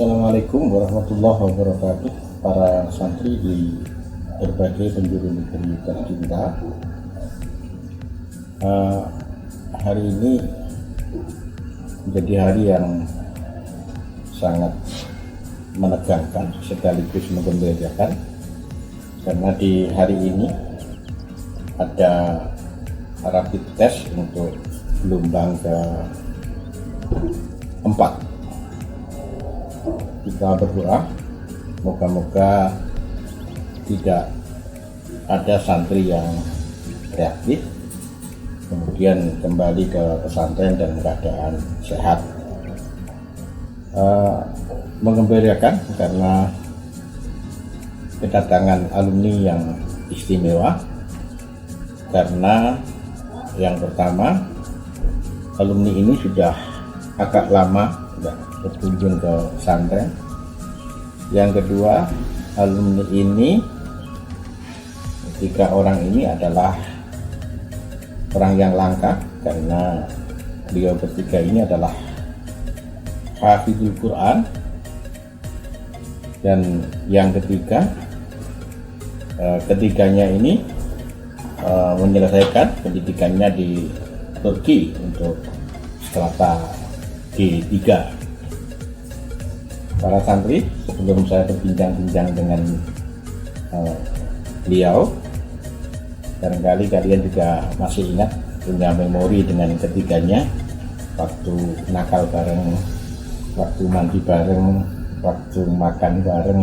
Assalamualaikum warahmatullahi wabarakatuh. Para santri di berbagai penjuru negeri tercinta, hari ini menjadi hari yang sangat menegangkan sekaligus menggembirakan, karena di hari ini ada rapid test untuk gelombang keempat. Kita berdoa moga-moga tidak ada santri yang reaktif kemudian kembali ke pesantren dan keadaan sehat. Mengembirakan karena kedatangan alumni yang istimewa, karena yang pertama, alumni ini sudah agak lama berkunjung ke pesantren. Yang kedua, alumni ini, tiga orang ini adalah orang yang langka, karena beliau bertiga ini adalah hafizul Quran. Dan yang ketiga, ketiganya ini menyelesaikan pendidikannya di Turki untuk strata G3. Para santri, sebelum saya berbincang-bincang dengan beliau, barangkali kalian juga masih ingat, punya memori dengan ketiganya, waktu nakal bareng, waktu mandi bareng, waktu makan bareng,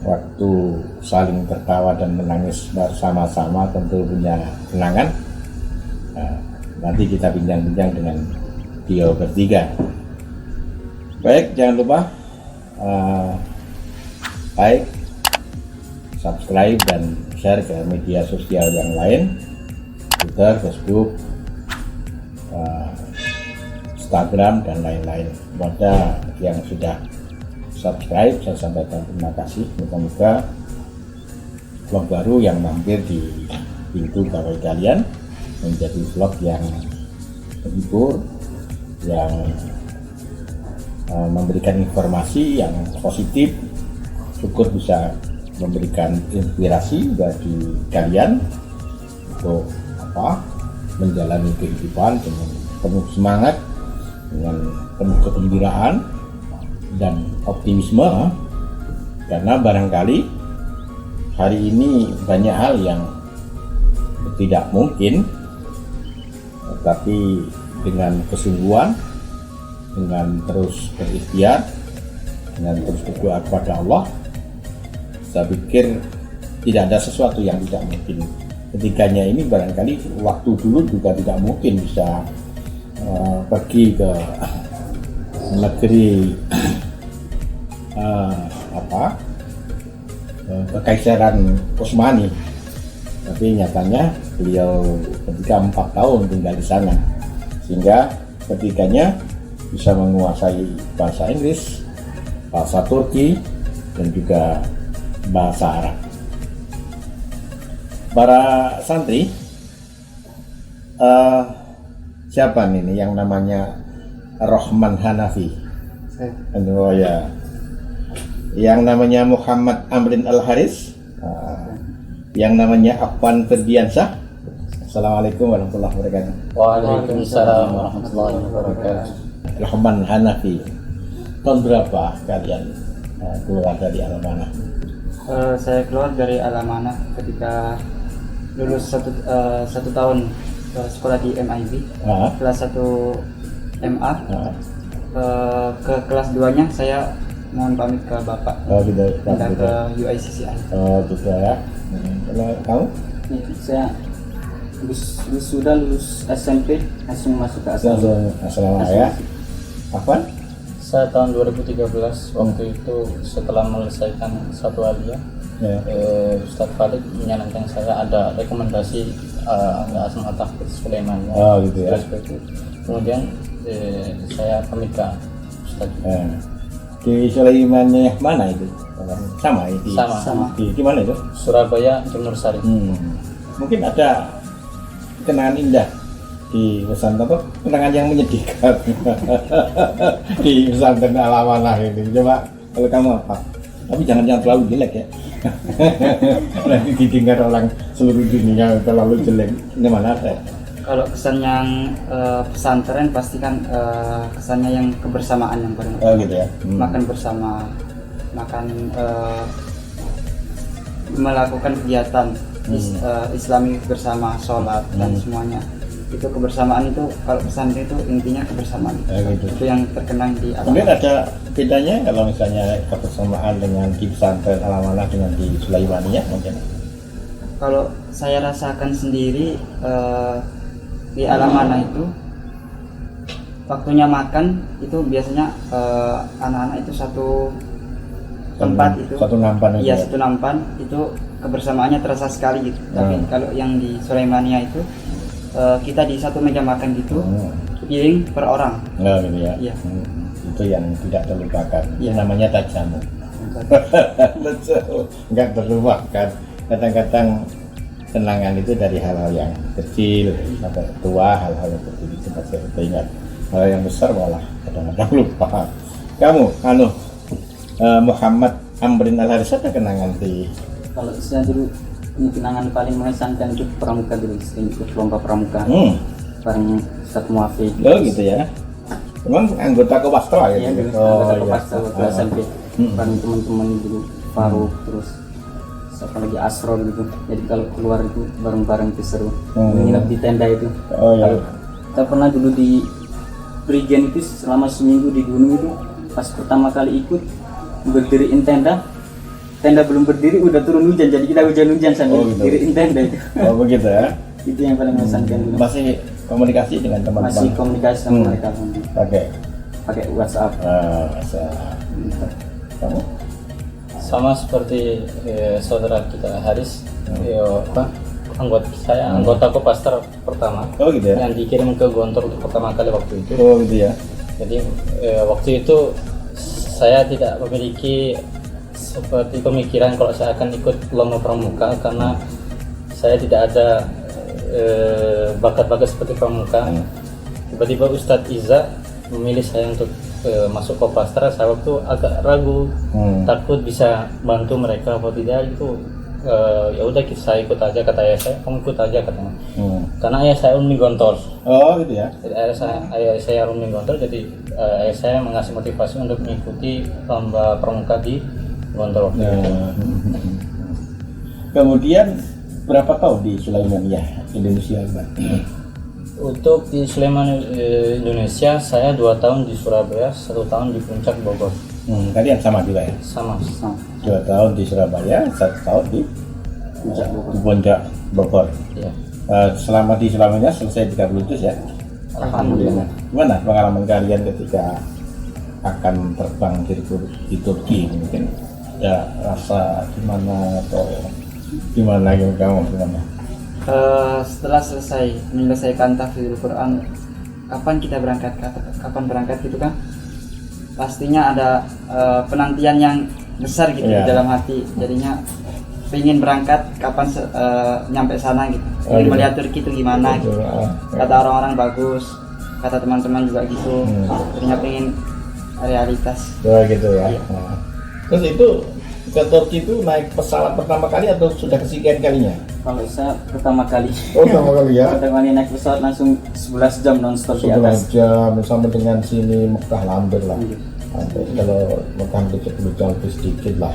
waktu saling tertawa dan menangis bersama-sama, tentu punya kenangan. Nanti kita bincang-bincang dengan beliau bertiga. Baik, jangan lupa like, subscribe, dan share ke media sosial yang lain, Twitter, Facebook, Instagram, dan lain-lain. Kepada yang sudah subscribe, saya sampaikan terima kasih. Moga-moga vlog baru yang mampir di pintu gawai kalian menjadi vlog yang menghibur, yang memberikan informasi yang positif, syukur bisa memberikan inspirasi bagi kalian untuk menjalani kehidupan dengan penuh semangat, dengan penuh kegembiraan dan optimisme, karena barangkali hari ini banyak hal yang tidak mungkin, tetapi dengan kesungguhan, dengan terus berikhtiar, dengan terus berdoa kepada Allah, saya pikir tidak ada sesuatu yang tidak mungkin. Ketiganya ini barangkali waktu dulu juga tidak mungkin bisa pergi ke negeri Kekaisaran Utsmani, tapi nyatanya beliau ketika 4 tahun tinggal di sana, sehingga ketiganya bisa menguasai bahasa Inggris, bahasa Turki, dan juga bahasa Arab. Para santri, siapa ini yang namanya Rohman Hanafi? Oh ya, yang namanya Muhammad Amrin Al-Haris, yang namanya Afwan Ferdiansyah. Assalamualaikum warahmatullahi wabarakatuh. Waalaikumsalam warahmatullahi wabarakatuh. Rohman Hanafi, tahun berapa kalian keluar dari Al-Amanah? Saya keluar dari Al-Amanah ketika lulus satu tahun sekolah di MIB, kelas 1 MA. Ke kelas 2-nya saya mohon pamit ke Bapak, pindah ke UICCI. Gitu ya. Kalau kamu? Saya sudah lulus SMP, langsung masuk ke asrama ya. Apa? Saya tahun 2013, waktu itu setelah menyelesaikan satu aliyah, Ustadz Khalid menyarankan saya ada rekomendasi Asma Tahfiz Sulaiman. Gitu ya. Kemudian saya pamit ke Ustadz. Di Sulaimannya mana itu? Sama itu. Sama. Di mana itu? Surabaya, Timur Sari. Mungkin ada kenangan indah di pesantren itu kenangan yang menyedihkan di pesantren Al-Amanah ini. Coba kalau kamu apa? Tapi jangan yang terlalu jelek ya. Nanti didengar orang seluruh dunia terlalu jelek. Ini mana ada? Kalau kesan yang pesantren pasti kan kesannya yang kebersamaan yang paling. Oh gitu ya. Makan bersama, melakukan kegiatan Islami bersama, sholat dan semuanya. Itu kebersamaan itu kalau pesantren itu intinya kebersamaan. Gitu. Itu yang terkenang di alam. Kemudian ada bedanya kalau misalnya kebersamaan dengan di pesantren Al-Amanah dengan di Sulaimaniyah mungkin. Kalau saya rasakan sendiri di Al-Amanah itu waktunya makan itu biasanya anak-anak itu satu tempat itu satu nampan iya satu nampan itu kebersamaannya terasa sekali gitu. Tapi kalau yang di Sulaimaniyah itu kita di satu meja makan gitu, piring per orang. Oh gitu ya. Iya. Itu yang tidak terlupakan. Iya. Namanya tajamu. Enggak terlupakan. Kadang-kadang kenangan itu dari hal-hal yang kecil sampai tua, hal-hal yang kecil itu masih teringat. Hal yang besar malah kadang-kadang lupa. Kamu, Muhammad Amrin Al-Haris, ada kenangan di? Kalau saya dulu ini kenangan paling mengesankan itu pramuka dulu, sering ikut lomba pramuka bareng Ustaz Muafiq. Oh gitu ya. Memang anggota Kopastra ya? Iya, dulu anggota Kopastra waktu SMP bareng teman-teman dulu, Faruk, terus siapa lagi, Asrol gitu. Jadi kalau keluar itu bareng-bareng itu seru. Menginap di tenda itu. Oh iya. Kita pernah dulu di Prigen itu selama seminggu di gunung itu, pas pertama kali ikut berdiriin tenda belum berdiri udah turun hujan, jadi kita hujan-hujan sambil diriin tenda itu. Oh begitu ya. Itu yang paling mengesankan dulu. Masih komunikasi dengan teman-teman? Masih komunikasi sama mereka. Pakai WhatsApp. Kamu? Sama seperti saudara kita Haris, anggota Kopastra pertama. Oh gitu ya. Yang dikirim ke Gontor untuk pertama kali waktu itu. Oh gitu ya. Jadi waktu itu saya tidak memiliki seperti pemikiran kalau saya akan ikut lomba pramuka karena saya tidak ada bakat-bakat seperti pramuka. Tiba-tiba Ustadz Iza memilih saya untuk masuk Kopastra. Saya waktu agak ragu, takut bisa bantu mereka atau tidak. Itu ya udah saya ikut aja, kata ayah saya, kamu ikut aja katanya. Karena ayah saya alumni Gontor. Oh gitu ya. Jadi ayah saya alumni Gontor, jadi ayah saya mengasih motivasi untuk mengikuti lomba pramuka di Gontor waktu itu. Kemudian berapa tahun di Sulaimaniyah Indonesia? Untuk di Sulaiman Indonesia saya 2 tahun di Surabaya, 1 tahun di Puncak Bogor. Kalian sama juga ya? Sama. 2 tahun di Surabaya, 1 tahun di Puncak Bogor. Ya. Selama di Sulaimaniyah selesai 30 juz ya? Alhamdulillah. Gimana pengalaman kalian ketika akan terbang di Turki mungkin? Ya rasa gimana atau gimana yang kamu gimana? Setelah menyelesaikan tahfidzul Quran, kapan kita berangkat? Kapan berangkat gitu kan? Pastinya ada penantian yang besar gitu di dalam hati. Jadinya pengen berangkat, kapan nyampe sana gitu. Ingin melihat Turki itu gimana gitu. Kata orang-orang bagus, kata teman-teman juga gitu. Jadinya pengen realitas. Gitu ya. Terus itu ke Turki itu naik pesawat pertama kali atau sudah kesekian kalinya? Kalau saya pertama kali. Oh pertama kali ya? Pertama kali naik pesawat langsung 11 jam non-stop di atas. 11 jam sampai dengan sini Mekah hampir lah. Hampir, kalau Mekah hampir 10 jam lebih sedikit lah.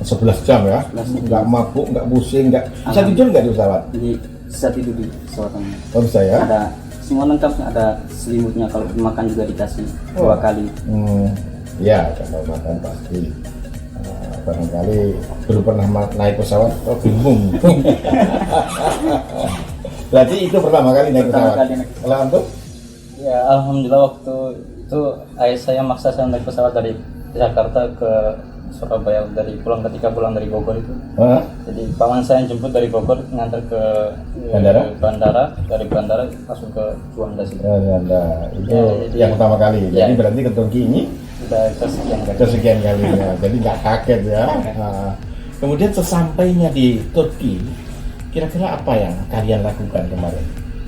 11 jam ya? Nggak mabuk, nggak pusing, nggak bisa tidur nggak di pesawat? Jadi bisa tidur di pesawat. Oh bisa ya? Ada semua lengkap, ada selimutnya, kalau makan juga dikasih 2 kali. Ya kalau makan pasti. Barangkali belum pernah naik pesawat, bingung. Berarti itu pertama kali naik pesawat. Kalau antum? Ya alhamdulillah waktu itu ayah saya maksa saya naik pesawat dari Jakarta ke Surabaya, ketika pulang dari Bogor itu. Jadi paman saya jemput dari Bogor, ngantar ke bandara, dari bandara langsung ke Juanda sih. Itu yang pertama kali. Jadi berarti ke Turki ini sudah kesekian kalinya. Jadi nggak kaget ya. Kemudian sesampainya di Turki, kira-kira apa yang kalian lakukan kemarin?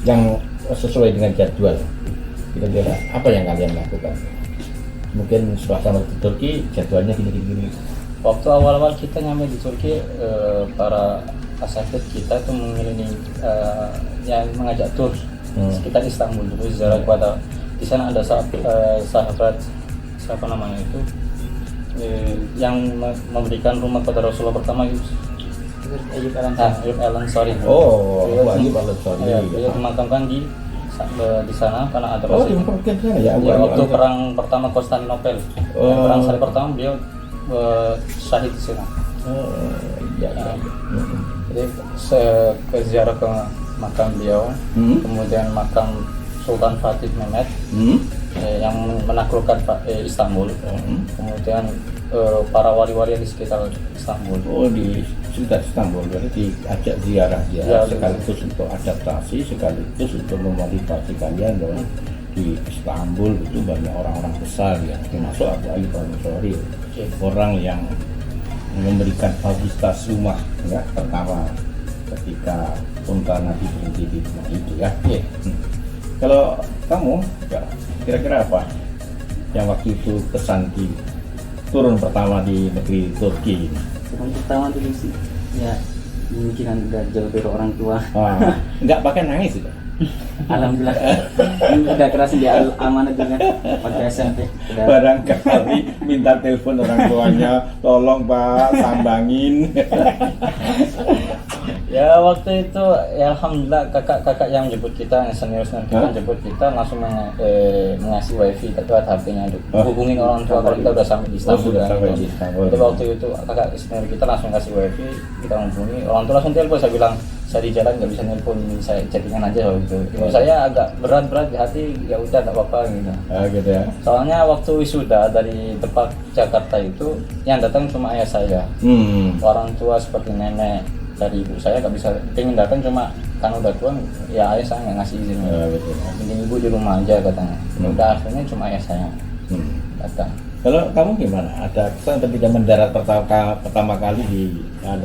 Yang sesuai dengan jadwal. Kira-kira apa yang kalian lakukan? Mungkin setelah sampai di Turki jadwalnya gini. Waktu awal-awal kita nyampe di Turki, para asatid kita tuh mengelilingi, yang mengajak tur sekitar Istanbul dulu, ziarah kepada di sana ada sahabat siapa namanya itu, yang memberikan rumah kepada Rasulullah pertama itu Ayyub al-Ansari. Ayyub al-Ansari. Dia dimakamkan di sana karena ada waktu perang pertama Konstantinopel, perang salib pertama beliau syahid di sana. Jadi ke ziarah ke makam beliau, kemudian makam Sultan Fatih Mehmet yang menaklukkan Istanbul, kemudian para wali-wali di sekitar Istanbul. Di sekitar Istanbul, berarti diajak ziarah sekaligus untuk adaptasi, sekaligus untuk memotivasi kalian bahwa di Istanbul itu banyak orang-orang besar ya, termasuk Abu Ayyub al-Ansari, orang yang memberikan fasilitas rumah ya pertama ketika unta Nabi berhenti di rumah itu ya. Kalau kamu ya, kira-kira apa yang waktu itu kesan di turun pertama di negeri Turki ini? Turun pertama dulu sih ya, pemikiran udah jauh dari orang tua. Nggak pakai nangis itu? Alhamdulillah. Udah kerasin di amanat dengan pada SMP. Barangkali minta telepon orang tuanya, tolong Pak sambangin. Ya waktu itu ya alhamdulillah kakak-kakak yang jemput kita, yang senior kita jemput kita langsung mengasih wifi buat HP-nya hubungin orang tua kalau kita udah sampai di Istanbul. Jadi waktu itu kakak senior kita langsung kasih wifi, kita hubungi orang tua langsung telepon. Saya bilang saya di jalan nggak bisa nelpon, saya chattingan aja waktu itu. Saya agak berat di hati, ya udah nggak apa-apa gitu. Gitu ya. Soalnya waktu wisuda dari tempat Jakarta itu yang datang cuma ayah saya. Orang tua seperti nenek dari ibu saya nggak bisa, pengen datang cuma kan udah tua ya, ayah saya nggak ngasih izin. Mending ibu di rumah aja katanya. Udah akhirnya cuma ayah saya datang. Kalau kamu gimana? Ada kesan ketika mendarat pertama kali di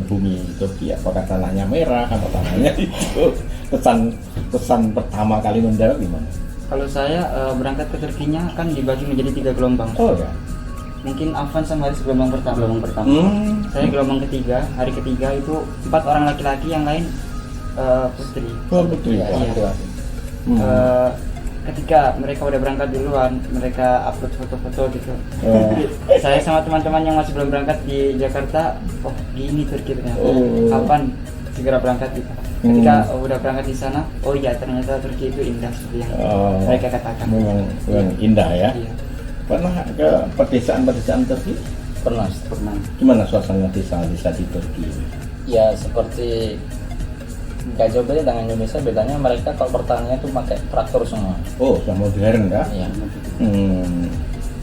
bumi Turki? Apakah tanahnya merah atau tanahnya hijau? Kesan pertama kali mendarat gimana? Kalau saya berangkat ke Turkinya kan dibagi menjadi 3 gelombang. Ya. Mungkin Afan sama Haris gelombang pertama. Saya gelombang ketiga. Hari ketiga itu 4 orang laki-laki, yang lain putri. Putri. Iya. Ketika mereka udah berangkat duluan, mereka upload foto-foto gitu. Saya sama teman-teman yang masih belum berangkat di Jakarta, gini Turki ternyata. Kapan segera berangkat gitu. Ketika udah berangkat di sana, oh iya ternyata Turki itu indah seperti yang mereka katakan. Memang indah ya. Iya. Pernah ke pedesaan Turki? Pernah. Gimana suasana desa-desa di Turki? Ya seperti nggak jauh beda dengan Indonesia, bedanya mereka kalau pertanian tuh pakai traktor semua. Sudah modern ya? Iya.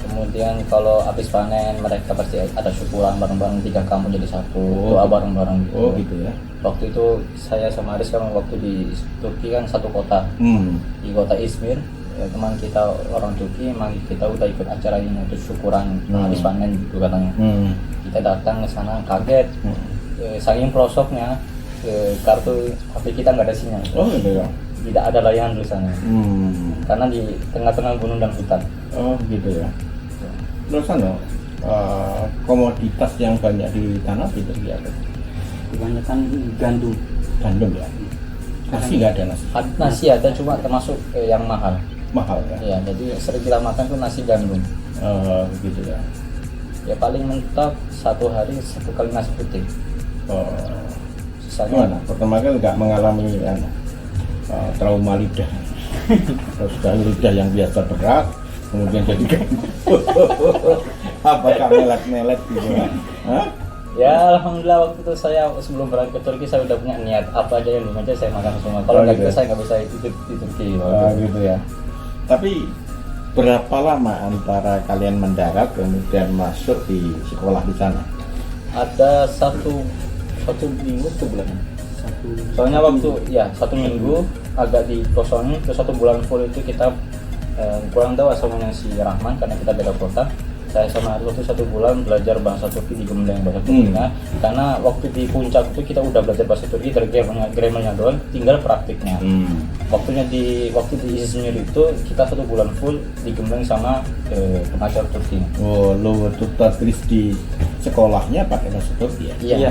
Kemudian kalau habis panen mereka pasti ada syukuran bareng-bareng, 3 kampung jadi satu, doa bareng-bareng gitu. Gitu ya. Waktu itu saya sama Aris kan waktu di Turki kan satu kota, di kota Izmir. Teman kita orang Turki, emang kita udah ikut acara ini untuk syukuran habis panen gitu katanya. Kita datang ke sana kaget, saking pelosoknya, kartu HP kita nggak ada sinyal. Gitu ya. Tidak ada layanan di sana. Karena di tengah-tengah gunung dan hutan. Gitu ya. Terus komoditas yang banyak di tanah itu apa? Kebanyakan gandum ya. Nasi nggak ada nasi. Nasi ada, cuma termasuk yang mahal. Mahal ya. Iya, jadi sering kita makan tuh nasi gandum. Gitu ya. Ya paling mentok 1 hari 1 kali nasi putih. Gimana? Pertama kali nggak mengalami trauma lidah. Terus dari lidah yang biasa berat, kemudian jadi apakah melet gitu ya? Ya alhamdulillah waktu itu saya sebelum berangkat ke Turki saya udah punya niat apa aja yang belum aja saya makan semua. Kalau nggak gitu saya nggak bisa hidup di Turki. Gitu ya. Tapi berapa lama antara kalian mendarat kemudian masuk di sekolah di sana? Ada satu minggu, 1 bulan. Soalnya waktu 1 minggu agak dikosongin, terus 1 bulan full itu kita kurang tahu asalnya si Rahman karena kita beda kota. saya sama Arif itu 1 bulan belajar bahasa Turki di Gembleng bahasa Turkinya, karena waktu di puncak itu kita udah belajar bahasa Turki dari grammarnya doang, tinggal praktiknya. Waktu di Izmir itu kita 1 bulan full di Gembleng sama pengajar Turki. Oh, lo tulis di sekolahnya pakai bahasa Turki ya? Iya.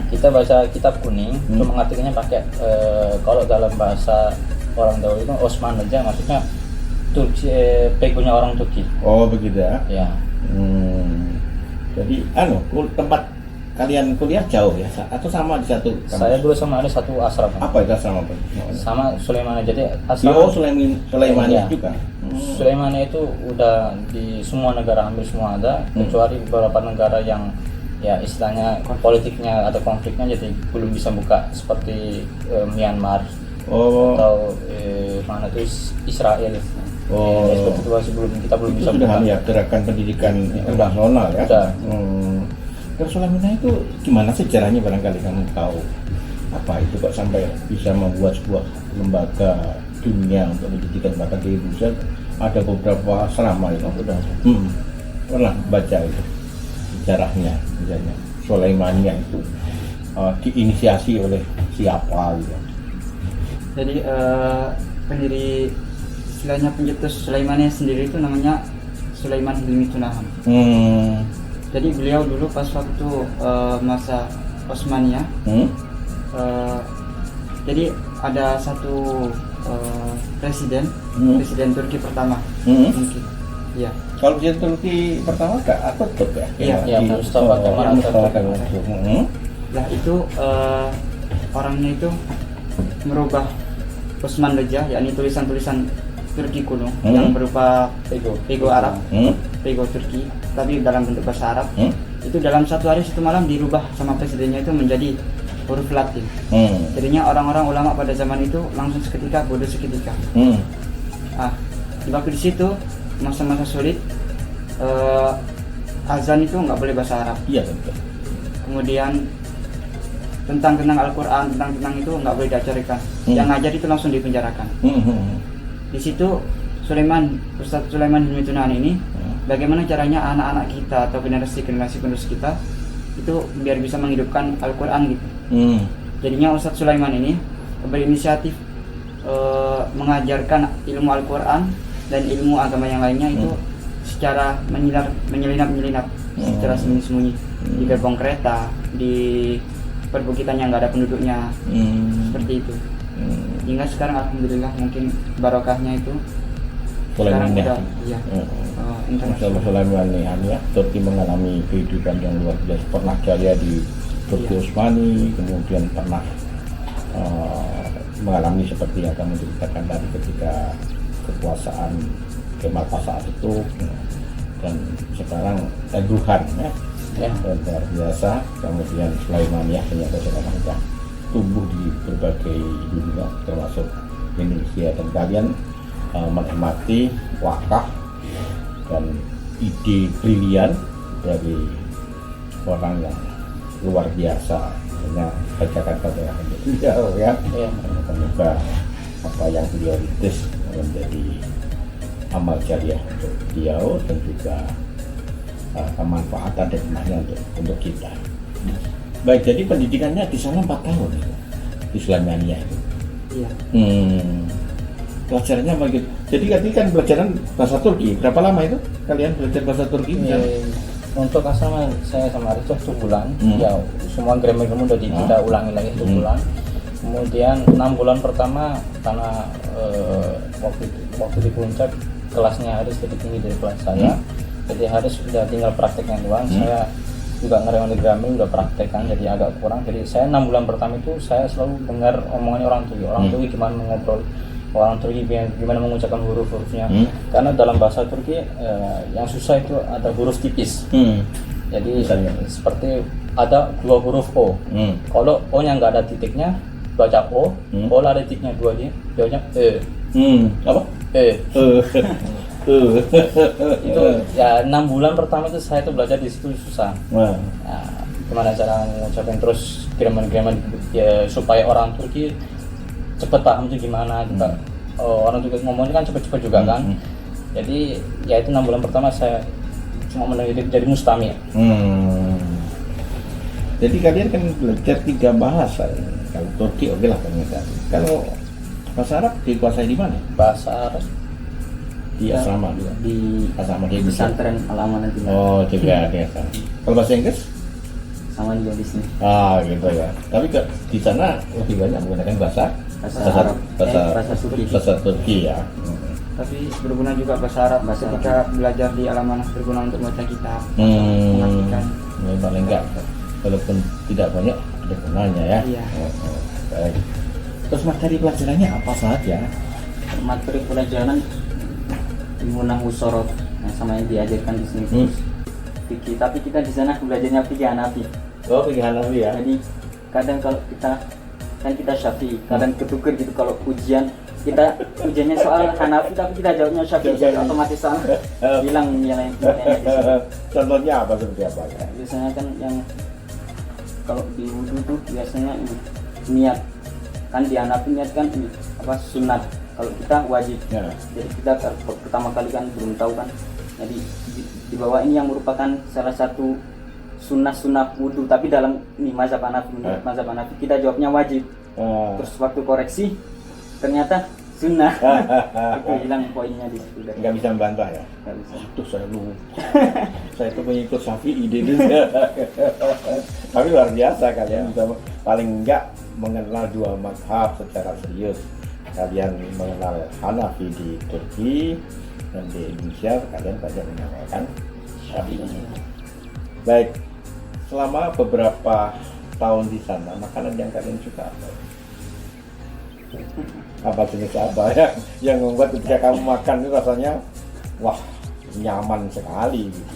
Kita baca kitab kuning, itu mengartikannya pakai kalau dalam bahasa orang Jawa itu Osman aja, maksudnya Turki, pegonya orang Turki. Oh begitu ya? Ya. Jadi tempat kalian kuliah jauh ya? Atau sama di satu kampus? Saya dulu sama ada satu asrama. Apa itu asrama apa? Sama Sulaiman, jadi asrama. Oh Sulaiman Ya. juga? Sulaiman itu udah di semua negara, hampir semua ada, kecuali beberapa negara yang ya istilahnya politiknya atau konfliknya jadi belum bisa buka, seperti Myanmar atau mana itu Israel. Ya, seperti itu kita belum bisa buka. buka. Ya, gerakan pendidikan internasional ya. Terus Sulaiman itu gimana sejarahnya, barangkali kamu tahu? Apa itu kok sampai bisa membuat sebuah lembaga dunia untuk pendidikan, bahkan di Indonesia ada beberapa asrama itu. Pernah baca itu sejarahnya, misalnya Sulaimania itu diinisiasi oleh siapa gitu. Jadi pendiri, istilahnya pencetus Sulaimania sendiri itu namanya Sulaiman Hilmi Tunahan. Jadi beliau dulu pas waktu masa Osmania, jadi ada satu presiden Turki pertama, mungkin. Ya. Kalau presiden Turki pertama Atatürk ya? Iya, Mustafa Kemal Atatürk. Nah itu orangnya itu merubah Osman Reja, yakni tulisan-tulisan Turki kuno yang berupa pego Arab, pego Turki, tapi dalam bentuk bahasa Arab. Itu dalam 1 hari 1 malam dirubah sama presidennya itu menjadi huruf Latin. Jadinya orang-orang ulama pada zaman itu langsung seketika bodoh seketika. Di waktu di situ masa-masa sulit, azan itu nggak boleh bahasa Arab. Iya betul. Kemudian tentang Al-Quran, tentang itu nggak boleh diajarkan. Yang ngajar itu langsung dipenjarakan. Di situ Ustadz Sulaiman Hilmi Tunahan ini, bagaimana caranya anak-anak kita atau generasi penerus kita itu biar bisa menghidupkan Al-Quran gitu. Jadinya Ustadz Sulaiman ini berinisiatif mengajarkan ilmu Al-Quran dan ilmu agama yang lainnya itu secara menyelinap secara sembunyi-sembunyi di gerbong kereta, di perbukitan yang nggak ada penduduknya, seperti itu. Hingga sekarang alhamdulillah mungkin barokahnya itu sekarang udah internasional. Sulaiman ya, Turki mengalami kehidupan yang luar biasa, pernah jaya di Turki Utsmani, kemudian pernah mengalami seperti yang kamu ceritakan tadi ketika kekuasaan Kemal Pasha itu, dan sekarang Erdogan luar biasa. Kemudian Sulaimaniyah ternyata sekarang sudah tumbuh di berbagai dunia termasuk Indonesia, dan kalian menikmati wakaf dan ide brilian dari orang yang luar biasa. Hanya bacakan pada beliau ya. Semoga apa yang beliau rintis menjadi amal jariah untuk beliau dan juga kemanfaatan dan hikmahnya untuk kita. Baik, jadi pendidikannya di sana 4 tahun di Sulaimaniyah itu. Iya. Pelajarannya begitu. Jadi kan pelajaran bahasa Turki. Berapa lama itu kalian belajar bahasa Turki? Untuk asrama saya sama Arif 1 bulan. Ya semua grammar udah kita ulangi lagi 1 bulan. Kemudian 6 bulan pertama karena waktu di puncak kelasnya Haris lebih tinggi dari kelas saya. Jadi Haris sudah tinggal prakteknya doang. Saya juga ngerewani grammar udah praktekkan, jadi agak kurang. Jadi saya 6 bulan pertama itu saya selalu dengar omongannya orang Turki gimana mengobrol, orang Turki gimana mengucapkan huruf-hurufnya. Karena dalam bahasa Turki yang susah itu ada huruf tipis. Jadi seperti ada 2 huruf O. Kalau O nya nggak ada titiknya baca O, kalau ada titiknya 2 dia jawabnya E. Apa? E. Itu ya 6 bulan pertama itu saya tuh belajar di situ susah. Nah, gimana cara mengucapkan, terus grammar ya, supaya orang Turki cepat paham itu gimana juga. Orang Turki ngomongnya kan cepat-cepat juga kan. Jadi ya itu 6 bulan pertama saya cuma mendidik jadi mustami. Jadi kalian kan belajar 3 bahasa. Kalau Turki oke lah ternyata. Kalau bahasa Arab dikuasai di mana? Bahasa Arab Di asrama juga. Di Asrama di Indonesia. pesantren Al-Amanah nanti. Oh, juga di asrama. Kalau bahasa Inggris? Sama juga di sini. Gitu ya. Tapi di sana lebih banyak menggunakan bahasa Arab. Bahasa Turki. Bahasa Turki ya. Tapi berguna juga bahasa Arab ketika belajar di Al-Amanah, berguna untuk membaca kitab, mengartikan. Ya, paling enggak walaupun tidak banyak ada gunanya ya. Iya. Baik. Terus materi pelajarannya apa saja? Materi pelajaran ilmu nahwu sorot, sama yang diajarkan di sini. Fikih, tapi kita di sana belajarnya fikih Hanafi. Oh, fikih Hanafi ya. Jadi kadang kalau kita Syafi'i, kadang ketuker gitu kalau ujiannya soal Hanafi tapi kita jawabnya Syafi'i, jadi otomatis sama hilang nilainya di sini. Contohnya apa seperti apa ya? Biasanya kan yang kalau di wudu tuh biasanya ini niat, kan di Hanafi niat kan ini apa sunat, kalau kita wajib Ya. Jadi kita pertama kali kan belum tahu kan, jadi di bawah ini yang merupakan salah satu sunnah wudu, tapi dalam ini mazhab Hanafi, mazhab Hanafi kita jawabnya wajib. Terus waktu koreksi ternyata sunnah. Itu hilang poinnya di situ. Nggak bisa membantah ya? Nggak bisa. Itu saya lupa. Saya itu mengikut Syafi'i di Indonesia. Tapi luar biasa kalian bisa paling enggak mengenal 2 mazhab secara serius. Kalian mengenal Hanafi di Turki dan di Indonesia kalian banyak mengenalkan Syafi'i. Baik, selama beberapa tahun di sana, makanan yang kalian suka apa? Apa jenis apa ya yang membuat ketika kamu makan itu rasanya wah nyaman sekali gitu.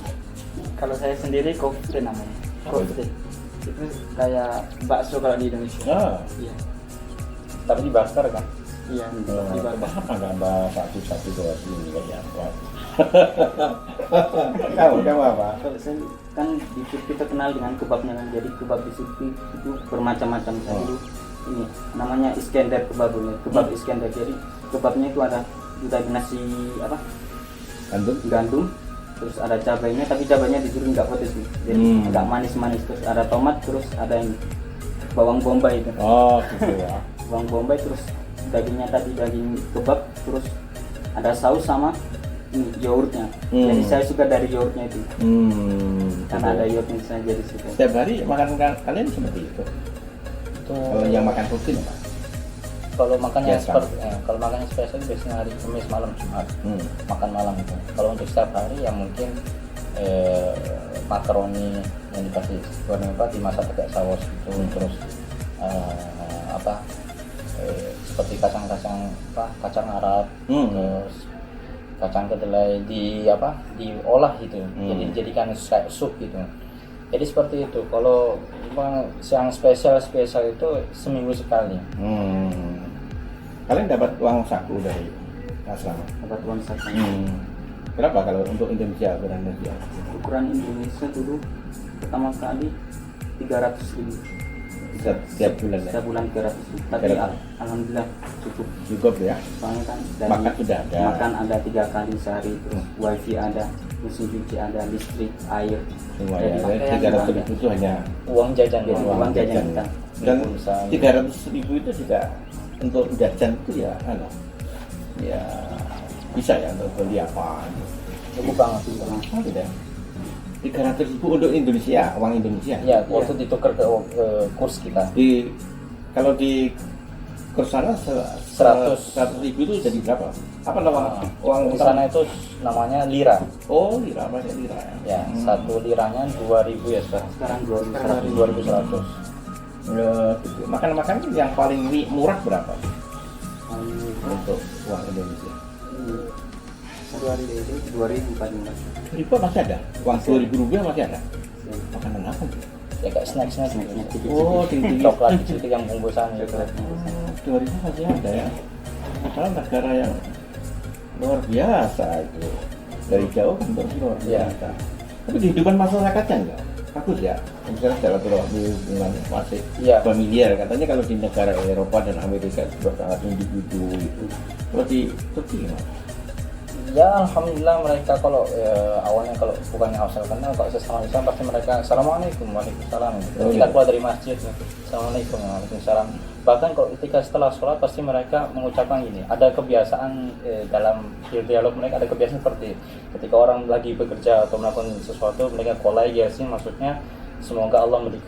Kalau saya sendiri kofte namanya. Kofte. Itu kayak bakso kalau di Indonesia. Iya. Tapi dibakar kan? Iya, Apa nggak mbak 1 2 3 kayak apa? Kamu apa? Kalau saya kan di Turki terkenal dengan kebabnya kan, jadi kebab di Turki itu bermacam-macam. Saya dulu ini namanya Iskender kebab, kebab Iskender. Jadi kebabnya itu ada nasi apa? Gandum, terus ada cabainya, tapi cabainya disuruh nggak pedes sih, jadi agak manis-manis. Terus ada tomat, terus ada ini bawang bombay itu. Oh gitu ya. Bawang bombay, terus dagingnya tadi daging kebab, terus ada saus sama ini yogurtnya. Jadi saya suka dari yogurtnya itu. Karena ada yogurtnya saya jadi suka. Setiap hari makan kalian seperti itu. Kalau yang makan rutin apa? Kalau makannya Biasa. kalau makannya spesial biasanya hari Kamis malam Jumat. Makan malam itu. Kalau untuk setiap hari ya mungkin makaroni yang dikasih warna apa dimasak pakai saus gitu, terus seperti kacang Arab, terus kacang kedelai diolah gitu, jadi dijadikan kayak sup gitu. Jadi seperti itu. Kalau yang spesial itu seminggu sekali. Kalian dapat uang saku dari asrama? Dapat uang saku. Berapa kalau untuk Indonesia ukuran Indonesia? Ukuran Indonesia dulu pertama kali 300.000 setiap bulan ya? setiap bulan 300.000, tapi alhamdulillah Cukup ya? soalnya kan dari Makan sudah ada? makan ada 3 kali sehari, terus wifi ada, mesin cuci ada, listrik, air, Semua Jadi ya, 300.000 itu hanya Uang jajan Jadi doang. uang jajan kita. dan Misalnya. 300.000 itu juga untuk jajan itu ya ya bisa ya untuk beli apa Cukup banget. oh, gitu ya. 300.000 untuk Indonesia, uang Indonesia Ya, waktu ditukar ke kurs kita. Kalau di kurs sana 100.000 itu jadi berapa? Apa nama uang Di sana itu namanya lira. Oh lira, banyak lira ya. Ya, 1 liranya 2.000 ya sekarang. sekarang 2.100. Gitu. Makan yang paling murah berapa 2.000. untuk uang Indonesia? 2.000 Ribu masih ada? Uang 2.000 rupiah masih ada? Makanan apa tuh? Ya kayak snack gitu. Oh, tinggi. coklat gitu yang bungkusan gitu. 2.000 masih ada ya. Karena negara yang luar biasa itu. Dari jauh kan luar biasa. Tapi kehidupan masyarakatnya enggak bagus ya. Misalnya secara hubungan masih familiar. Katanya kalau di negara Eropa dan Amerika juga sangat individu itu. Kalau di Turki gimana? Ya alhamdulillah mereka kalau awalnya kalau bukannya asal kenal, kalau sesama Islam pasti mereka assalamualaikum waalaikumsalam. Kita keluar dari masjid, assalamualaikum waalaikumsalam. Bahkan kalau ketika setelah sholat pasti mereka mengucapkan gini. Ada kebiasaan dalam dialog mereka ada kebiasaan seperti ketika orang lagi bekerja atau melakukan sesuatu mereka kolai sih maksudnya semoga Allah memberi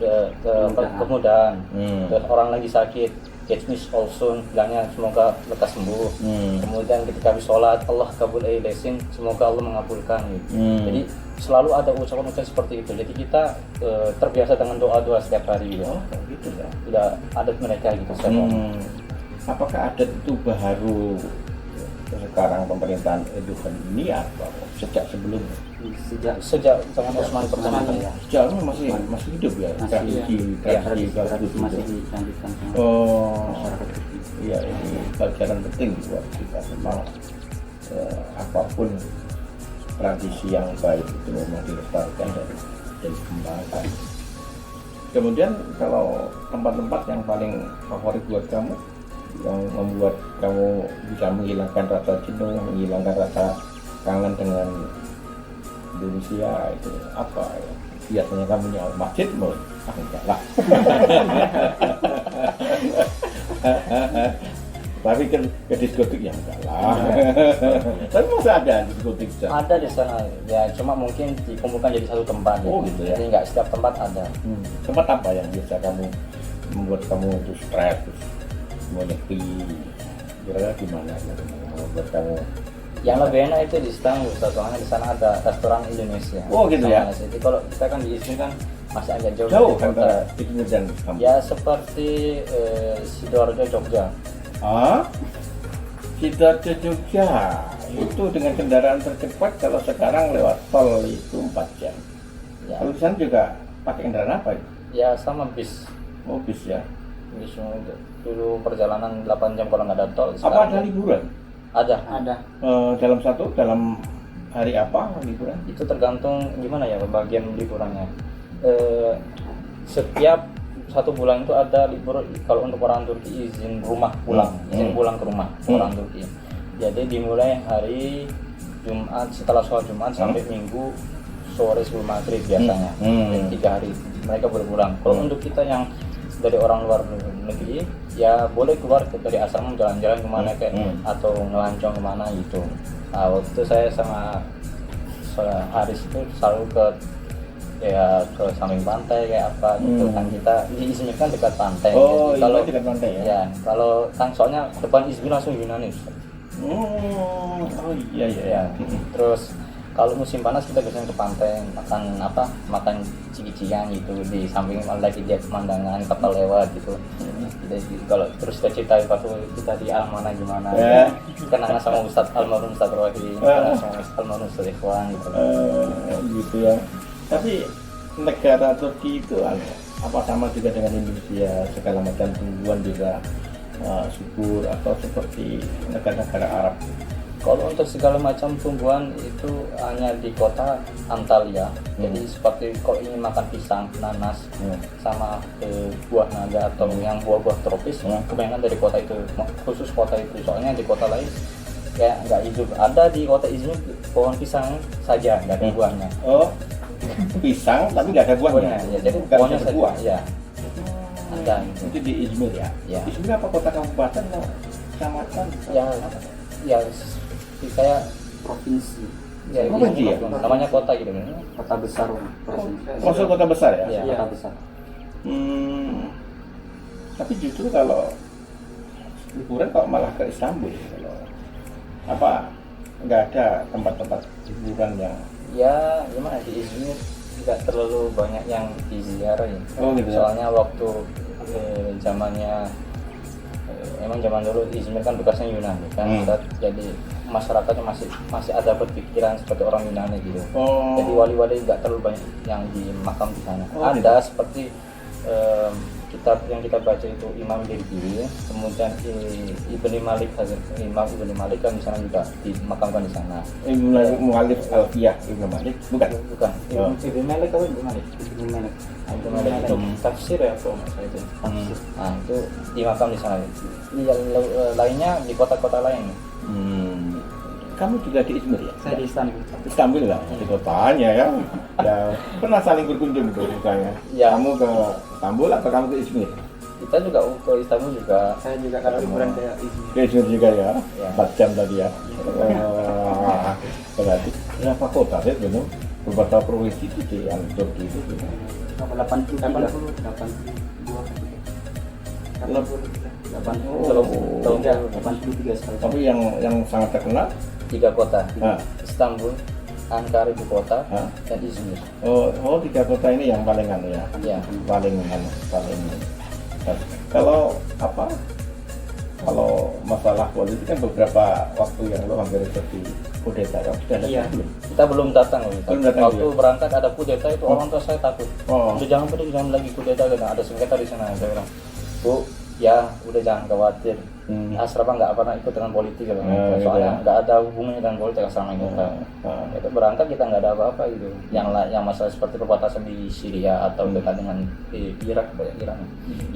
kemudahan. Terus orang lagi sakit, get me all soon, bilangnya semoga lekas sembuh. Kemudian ketika habis sholat, Allah kabul ailesin, semoga Allah mengabulkan. Jadi selalu ada ucapan-ucapan seperti itu. Jadi kita terbiasa dengan doa-doa setiap hari. Gitu ya. Sudah adat mereka gitu. Apakah adat itu baru sekarang pemerintahan Erdogan ini atau sejak sebelumnya? Sejak zaman Osman pertama kali ya. Sejak masih hidup ya. Tradisi masih dilanjutkan sama masyarakat. Iya, ini pelajaran penting buat kita. Memang apapun tradisi yang baik itu memang dilestarikan dan dikembangkan. Kemudian kalau tempat-tempat yang paling favorit buat kamu, yang membuat kamu bisa menghilangkan rasa jenuh, menghilangkan rasa kangen dengan Indonesia itu apa ya? Biasanya kamu nyawa masjid mau enggak lah. Tapi kan ke diskotik ya enggak lah. Tapi masih ada diskotik ada di sana ya, cuma mungkin dikumpulkan jadi satu tempat. Gitu ya. Jadi nggak setiap tempat ada. Tempat apa yang biasa kamu membuat kamu itu stres, terus mau nyepi, kira-kira gimana yang membuat kamu? Yang lebih enak itu di Istanbul, soalnya di sana ada restoran Indonesia. Oh gitu ya. Jadi kalau kita kan di Izmir kan masih agak jauh. Jauh antara Izmir dan kamu. Ya seperti Sidoarjo, Jogja. Sidoarjo, Jogja itu dengan kendaraan tercepat kalau sekarang lewat tol itu 4 jam. Ya. Kalau di sana juga pakai kendaraan apa itu? Ya sama bis. Oh bis ya. Bis dulu perjalanan 8 jam kalau nggak ada tol. Apa ada liburan? Ada. Dalam hari apa liburan? Itu tergantung gimana ya bagian liburannya. Setiap 1 bulan itu ada libur kalau untuk orang Turki izin rumah pulang, izin pulang ke rumah orang Turki. Jadi dimulai hari Jumat setelah sholat Jumat sampai Minggu sore sebelum maghrib biasanya. Jadi 3 hari mereka boleh pulang. Kalau untuk kita yang dari orang luar negeri ya boleh keluar dari asrama jalan-jalan kemana kayak atau ngelancong kemana gitu. Nah waktu itu saya sama Haris itu selalu ke samping pantai kayak apa gitu kan, kita di Izmir kan dekat pantai. Oh jadi, kalau dekat pantai ya? Ya kalau kan soalnya depan Izmir langsung Yunani. Oh iya. Terus kalau musim panas kita biasanya ke pantai makan ciki-cikian gitu di samping lagi lihat pemandangan kapal lewat gitu. Jadi kalau terus kita cerita waktu kita di Almana gimana kenangan sama Ustadz almarhum Ustadz Rohi, sama almarhum Ustadz Ikhwan gitu. Gitu ya. Tapi negara Turki itu apa sama juga dengan Indonesia, segala macam tumbuhan juga subur atau seperti negara-negara Arab? Kalau untuk segala macam tumbuhan itu hanya di kota Antalya. Jadi seperti kalau ingin makan pisang, nanas, sama buah naga atau yang buah-buah tropis, kebanyakan dari kota itu, khusus kota itu. Soalnya di kota lain kayak nggak hidup. Ada di kota Izmir pohon pisang saja, nggak ada buahnya. Oh, pisang tapi nggak ada buahnya. Ya, jadi pohonnya saja. Buah. Ya. Ada. Itu di Izmir ya? Ya. Izmir apa kota kabupaten atau kecamatan? Ya saya Provinsi. ya, provinsi ya? Namanya kota gitu. Kota besar provinsi. Maksud kota besar ya? Iya. Kota besar. Tapi justru kalau liburan kok malah ke Istanbul, kalau apa nggak ada tempat-tempat liburan yang gimana di Izmir tidak terlalu banyak yang diziarah ya. Oh gitu. Soalnya waktu zamannya emang zaman dulu Izmir kan bekasnya Yunani kan, jadi masyarakatnya masih ada berpikiran seperti orang Yunani gitu. Jadi wali-wali nggak terlalu banyak yang di makam di sana. Ada seperti kitab yang kita baca itu Imam Dirgiri, kemudian Ibnu Malik kan di sana juga dimakamkan di sana. Ibnu Malik Alfiyah Ibnu Malik bukan? Ibnu Malik atau Ibnu Malik? Ibnu Malik itu tafsir ya kalau nggak salah itu. Nah itu dimakam di sana. Yang lainnya di kota-kota lain. kamu juga di Izmir ya? Saya di Istanbul. Istanbul lah, di kotanya ya. Ya pernah saling berkunjung tuh misalnya. Ya. Kamu ke Istanbul atau kamu ke Izmir? Kita juga ke Istanbul juga. Saya juga kalau liburan ke Izmir. Ke Izmir juga ya, Ya. 4 jam tadi ya. Berarti berapa kota sih Gunung? Beberapa provinsi itu di yang Turki itu. 82 83 sekali. Tapi yang sangat terkenal, 3 kota. ah, Istanbul, Ankara ibu kota, ah. dan Izmir. Oh 3 kota ini yang paling anu ya, Ya. paling. Kalau apa? Kalau masalah politik kan beberapa waktu yang lo hampir seperti kudeta, kamu sudah ada Iya. belum? Kita belum datang loh. Belum datang Waktu juga? berangkat ada kudeta itu orang tua saya takut. Oh. Udah jangan pergi, jangan lagi kudeta, karena ada sengketa di sana. Saya bilang, Bu, ya udah jangan khawatir. Asrama nggak pernah ikut dengan politik, gitu. Gitu Soalnya ya. nggak ada hubungannya dengan politik asrama kita. Itu berangkat kita nggak ada apa-apa gitu. Yang masalah seperti perbatasan di Syria atau dekat dengan Irak, banyak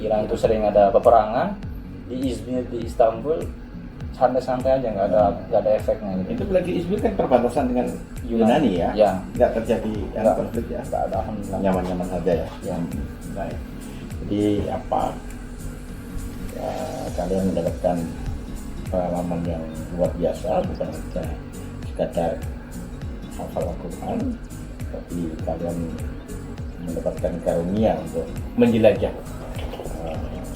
Iran itu sering ada peperangan. Di Izmir, di Istanbul santai-santai aja, nggak ada efeknya gitu. Itu lagi Izmir kan perbatasan dengan Yunani ya? Ya. Nggak terjadi Nggak. konflik ya? Nggak ada, alhamdulillah. Nyaman-nyaman saja ya? Ya. Baik. Jadi apa? Ya, kalian mendapatkan pengalaman yang luar biasa, bukan hanya sekadar hafal Al-Quran, tapi kalian mendapatkan karunia untuk menjelajah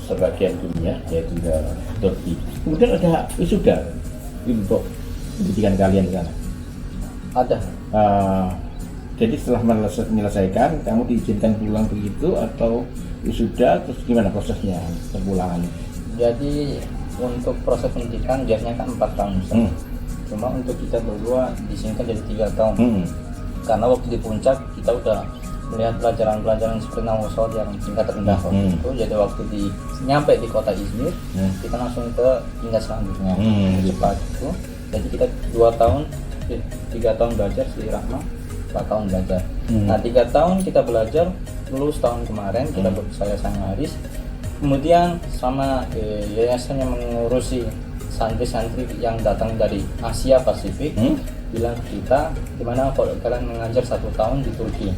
sebagian dunia, yaitu ke Turki. Kemudian ada wisuda untuk pendidikan kalian di sana. Ada. Jadi setelah menyelesaikan, kamu diizinkan pulang begitu atau wisuda, terus gimana prosesnya perpulangan? Jadi untuk proses pendidikan biasanya kan 4 tahun. Cuma untuk kita berdua disingkat jadi 3 tahun. Karena waktu di puncak kita udah melihat pelajaran-pelajaran seperti nawasod yang tingkat rendah itu. Jadi waktu nyampe di kota Izmir, kita langsung ke tingkat selanjutnya. Cepat itu. Jadi kita 3 tahun belajar di Rahmah, 4 tahun belajar. Nah 3 tahun kita belajar, lulus tahun kemarin kita saya sama Haris. Kemudian sama yayasan yang mengurusi santri-santri yang datang dari Asia Pasifik bilang ke kita, gimana kalau kalian mengajar 1 tahun di Turki.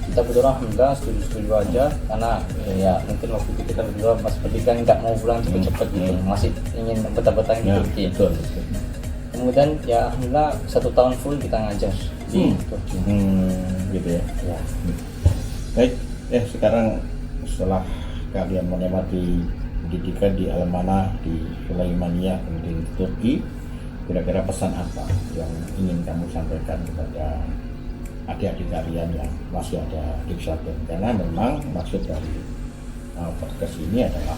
Kita berdua alhamdulillah setuju aja, karena ya mungkin waktu itu kita berdua pas pendidikan nggak mau pulang cepet-cepet gitu, masih ingin betah-betah di Turki. Betul. Kemudian ya alhamdulillah 1 tahun full kita ngajar di Turki. Gitu ya. Baik, sekarang setelah kalian menikmati pendidikan di Al-Manah, di Sulaimania, kemudian di Turki, kira-kira pesan apa yang ingin kamu sampaikan kepada adik-adik kalian yang masih ada di pesantren? Karena memang maksud dari podcast ini adalah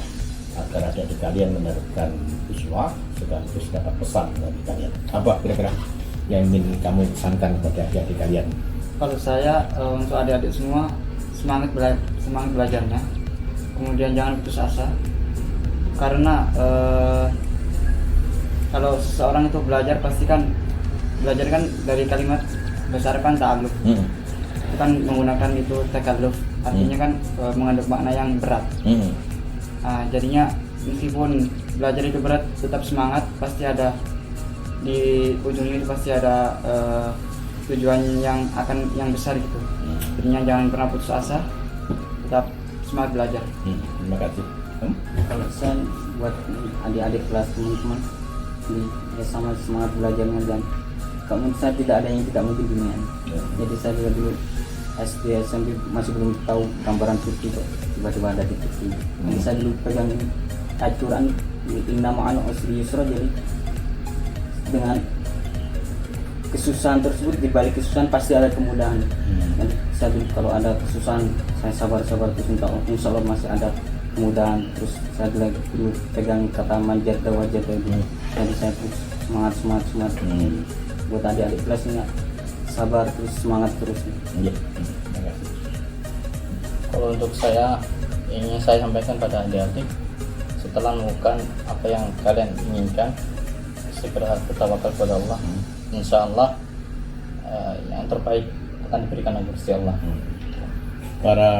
agar adik-adik kalian menerapkan siswa sekaligus dapat pesan dari kalian. Apa kira-kira yang ingin kamu pesankan kepada adik-adik kalian? Kalau saya untuk adik-adik semua, semangat belajarnya, kemudian jangan putus asa, karena kalau seseorang itu belajar pasti kan belajar kan dari kalimat besar kan ta'alluq. Itu kan menggunakan itu takalluf, artinya kan mengandung makna yang berat. Jadinya meskipun belajar itu berat, tetap semangat, pasti ada di ujungnya itu pasti ada tujuan yang besar gitu. Jadinya jangan pernah putus asa, tetap semangat belajar. Terima kasih. Kalau saya buat adik-adik kelas teman-teman, ya sama semangat belajarnya, dan kamu saya tidak ada yang tidak mungkin dunia. Jadi saya juga dulu SD SMP masih belum tahu gambaran Turki kok tiba-tiba ada di Turki. Jadi saya dulu pegang Al-Quran, inna ma'al usri yusra, jadi dengan kesusahan tersebut, di balik kesusahan pasti ada kemudahan. Dan saya dulu kalau ada kesusahan saya sabar-sabar terus, insya Allah masih ada kemudahan. Terus saya dulu pegang kata manjat wajah itu, jadi saya terus semangat buat adik-adik kelas ini, sabar terus, semangat terus. Iya. Terima kasih. Kalau untuk saya, ingin saya sampaikan pada adik-adik, setelah melakukan apa yang kalian inginkan, segera bertawakal kepada Allah. Insya Allah yang terbaik akan diberikan oleh Gusti Allah. Para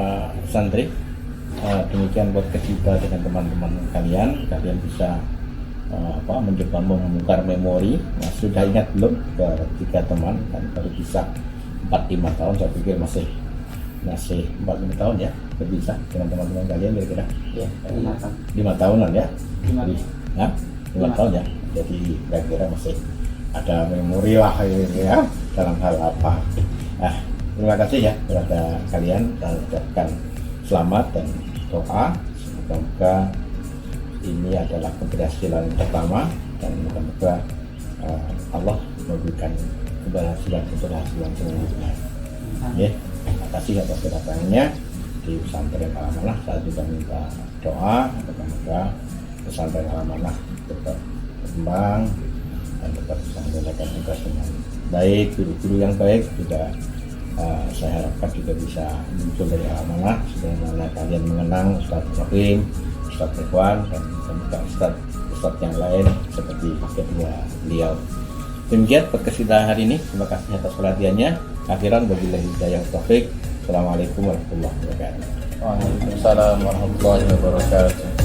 santri, demikian podcast kita dengan teman-teman kalian bisa mencoba membongkar memori. Nah, sudah ingat belum tiga teman kan baru bisa 4-5 tahun, saya pikir masih 4-5 tahun ya berpisah dengan teman-teman kalian kira-kira Ya, 5 tahunan ya. 5 5 tahun ya. Jadi kira-kira masih ada memori lah ya dalam hal apa. Nah, terima kasih ya kepada kalian, dan ucapkan selamat dan doa semoga ini adalah keberhasilan pertama, dan semoga Allah memberikan keberhasilan selanjutnya. Ya, terima kasih atas kedatangannya di pesantren Al-Amanah. Saya juga minta doa semoga pesantren Al-Amanah tetap berkembang dan tetap bisa menjalankan tugas dengan baik, guru-guru yang baik juga saya harapkan juga bisa muncul dari Al-Amanah sebagaimana kalian mengenang Ustaz Rahim, Ustaz Ikhwan, dan juga Ustaz yang lain seperti kedua beliau. Demikian podcast kita hari ini. Terima kasih atas perhatiannya. Akhiran wabillahi hidayah taufik. Assalamualaikum warahmatullahi wabarakatuh. Waalaikumsalam warahmatullahi wabarakatuh.